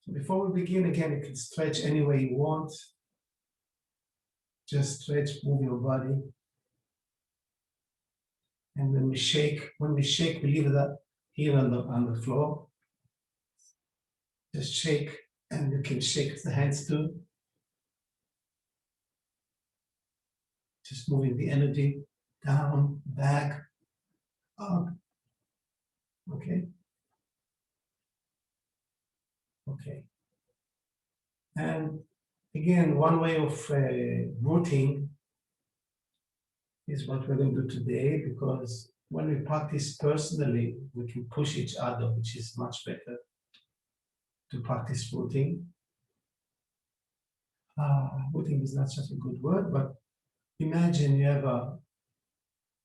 So before we begin, again, you can stretch any way you want. Just stretch, move your body. And when we shake, we leave it up here on the floor. Just shake, and you can shake the hands too. Just moving the energy down, back, up. Okay. Okay. And again, one way of rooting is what we're going to do today, because when we practice personally, we can push each other, which is much better to practice rooting. Rooting is not such a good word, but imagine you have a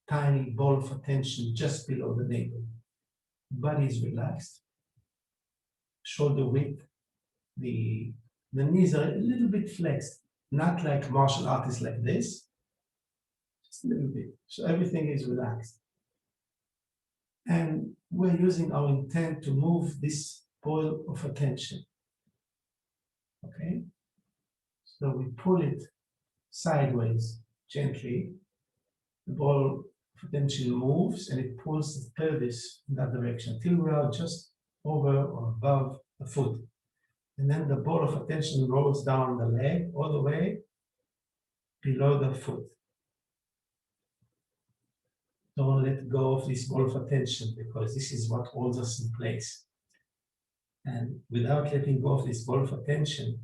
tiny ball of attention just below the navel. Body is relaxed, shoulder width, the knees are a little bit flexed, not like martial artists like this, just a little bit. So everything is relaxed. And we're using our intent to move this ball of attention. Okay? So we pull it sideways, gently. The ball of attention moves and it pulls the pelvis in that direction till we are just over or above the foot. And then the ball of attention rolls down the leg all the way below the foot. Don't let go of this ball of attention, because this is what holds us in place. And without letting go of this ball of attention,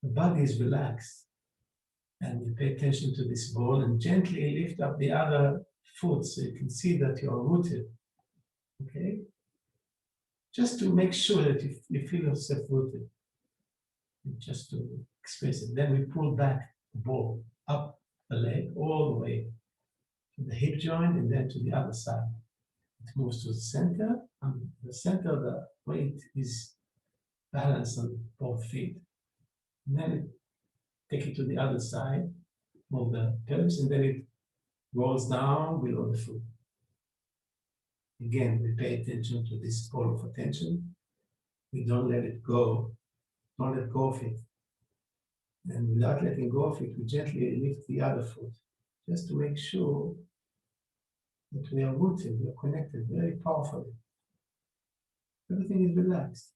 the body is relaxed. And you pay attention to this ball and gently lift up the other foot so you can see that you are rooted. Okay? Just to make sure that you feel yourself rooted. And just to express it. Then we pull back the ball up the leg all the way to the hip joint and then to the other side. It moves to the center, and the center of the weight is balanced on both feet. And then take it to the other side, move the pelvis, and then it rolls down below the foot. Again, we pay attention to this ball of attention. We don't let it go. Don't let go of it. And without letting go of it, we gently lift the other foot, just to make sure that we are rooted, we are connected very powerfully. Everything is relaxed.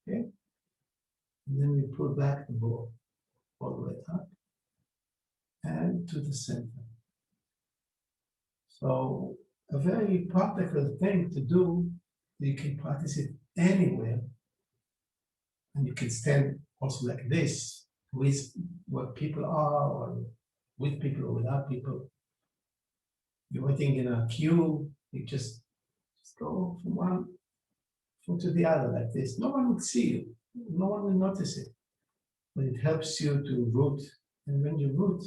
Okay? And then we pull back the ball all the way up and to the center. So a very practical thing to do, you can practice it anywhere. And you can stand also like this, with where people are, or with people or without people. You're waiting in a queue, you just go from one foot to the other like this. No one would see you, no one will notice it. But it helps you to root. And when you root,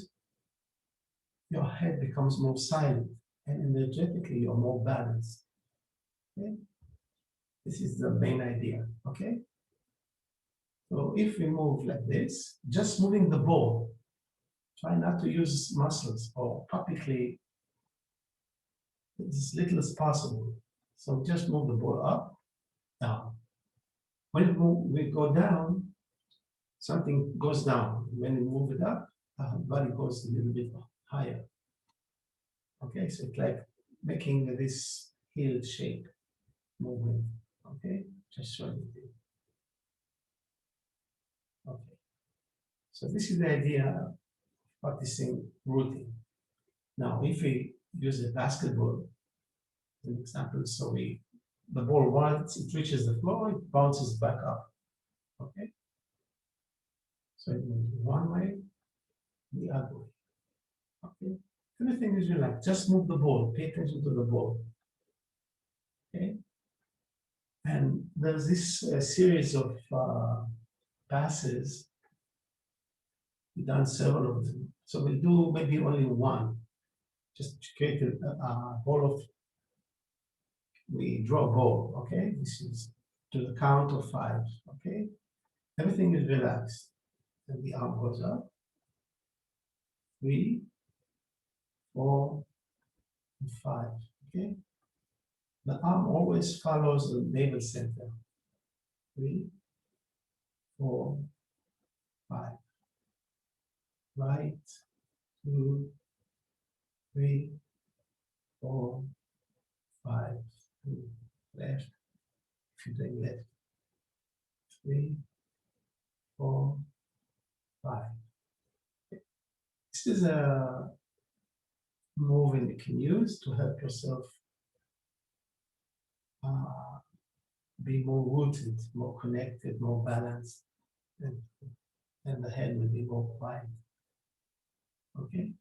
your head becomes more silent, and energetically you're more balanced. Okay? This is the main idea. Okay? So if we move like this, just moving the ball, try not to use muscles, or publicly as little as possible. So just move the ball up, down. When we go down, something goes down. When we move it up, body goes a little bit higher. Okay, so it's like making this heel shape movement. Okay, just showing it. Okay, so this is the idea of practicing rooting. Now, if we use a basketball as an example, so the ball, once it reaches the floor, it bounces back up. Okay, so it moves one way, the other way. Okay, everything is relaxed. Just move the ball. Pay attention to the ball. Okay, and there's this series of passes. We've done several of them. So we'll do maybe only one. Just to create a ball of, we draw a ball, okay? This is to the count of 5, okay? Everything is relaxed. And the arm goes up. 3, 4, and 5, okay? The arm always follows the navel center. 3, 4, 5. Right, 2, 3, 4, 5. 2. Left. If you're doing left. 3, 4, 5. This is a movement you can use to help yourself be more rooted, more connected, more balanced, and the head will be more quiet. Okay?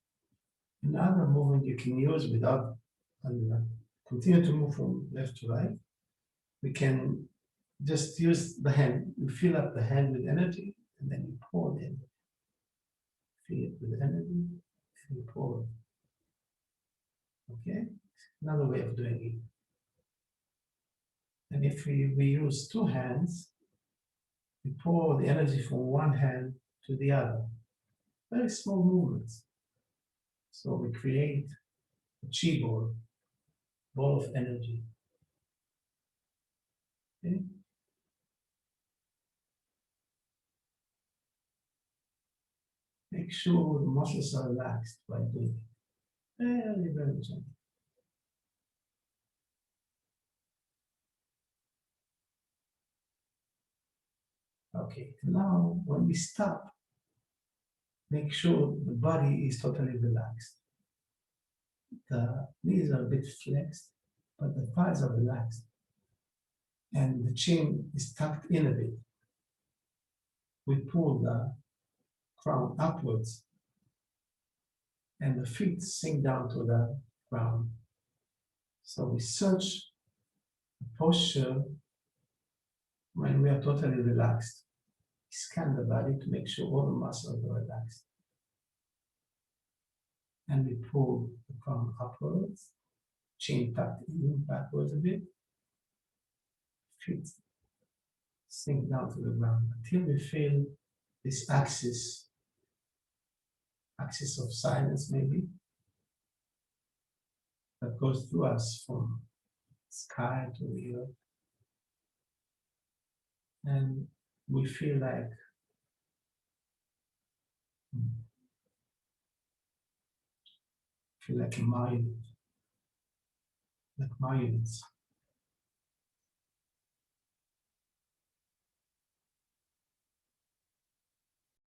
Another movement you can use without continue to move from left to right. We can just use the hand. You fill up the hand with energy, and then you pour the energy. Fill it with energy, and you pour it. Okay? Another way of doing it. And if we use two hands, we pour the energy from one hand to the other. Very small movements. So we create a chi ball of energy. Okay? Make sure the muscles are relaxed by doing it. Very, very gentle. Okay, now when we stop, make sure the body is totally relaxed. The knees are a bit flexed, but the thighs are relaxed. And the chin is tucked in a bit. We pull the crown upwards, and the feet sink down to the ground. So we search the posture when we are totally relaxed. Scan the body to make sure all the muscles are relaxed. And we pull the crown upwards, chin tucked in backwards a bit, feet sink down to the ground until we feel this axis of silence maybe, that goes through us from sky to the earth. And we feel like a marionette, like marionettes.